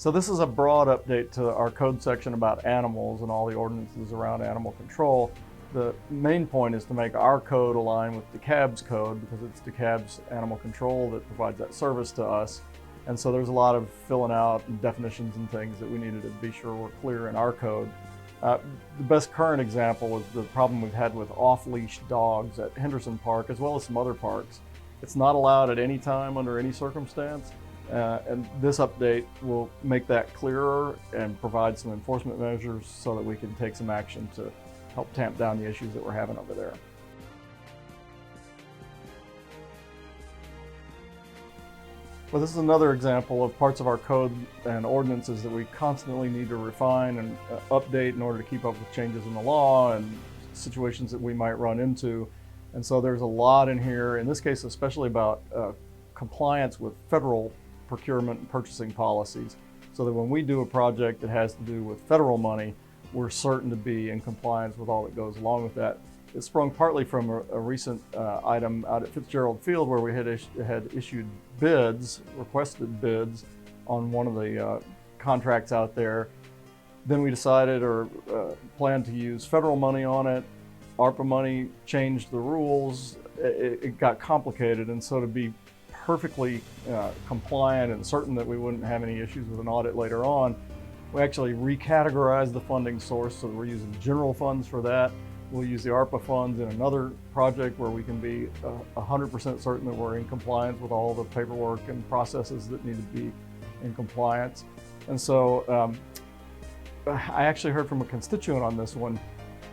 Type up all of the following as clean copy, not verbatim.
So this is a broad update to our code section about animals and all the ordinances around animal control. The main point is to make our code align with DeKalb's code, because it's DeKalb's animal control that provides that service to us. And so there's a lot of filling out and definitions and things that we needed to be sure were clear in our code. The best current example was the problem we've had with off-leash dogs at Henderson Park, as well as some other parks. It's not allowed at any time under any circumstance. And this update will make that clearer and provide some enforcement measures so that we can take some action to help tamp down the issues that we're having over there. Well, this is another example of parts of our code and ordinances that we constantly need to refine and update in order to keep up with changes in the law and situations that we might run into. And so there's a lot in here, in this case especially about compliance with federal procurement and purchasing policies, so that when we do a project that has to do with federal money, we're certain to be in compliance with all that goes along with that. It sprung partly from a recent item out at Fitzgerald Field, where we had issued bids, requested bids on one of the contracts out there. Then we decided or planned to use federal money on it. ARPA money changed the rules. It got complicated, and so to be perfectly compliant and certain that we wouldn't have any issues with an audit later on, we actually recategorized the funding source, so that we're using general funds for that. We'll use the ARPA funds in another project where we can be 100% certain that we're in compliance with all the paperwork and processes that need to be in compliance. And so I actually heard from a constituent on this one,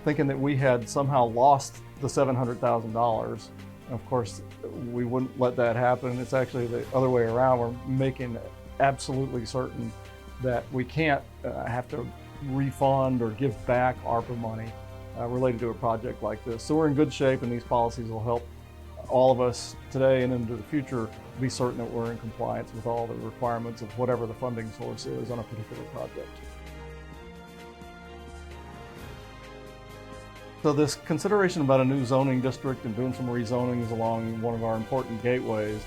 thinking that we had somehow lost the $700,000. Of course, we wouldn't let that happen. It's actually the other way around. We're making absolutely certain that we can't have to refund or give back ARPA money related to a project like this. So we're in good shape, and these policies will help all of us today and into the future be certain that we're in compliance with all the requirements of whatever the funding source is on a particular project. So this consideration about a new zoning district and doing some rezonings along one of our important gateways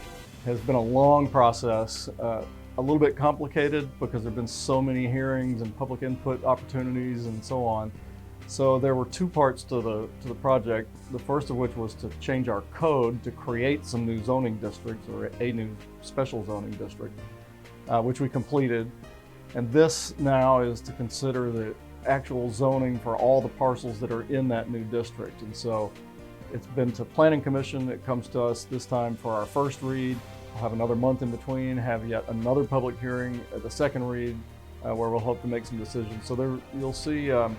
has been a long process, a little bit complicated because there have been so many hearings and public input opportunities and so on. So there were two parts to the project, the first of which was to change our code to create some new zoning districts, or a new special zoning district, which we completed. And this now is to consider the actual zoning for all the parcels that are in that new district. And so it's been to Planning Commission. It comes to us this time for our first read. We'll have another month in between, have yet another public hearing at the second read, where we'll hope to make some decisions. So there you'll see a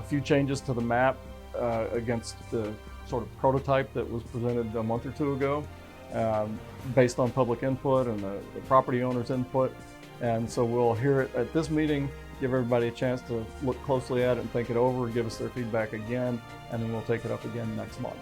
few changes to the map against the sort of prototype that was presented a month or two ago, based on public input and the property owner's input. And so we'll hear it at this meeting, give everybody a chance to look closely at it and think it over, give us their feedback again, and then we'll take it up again next month.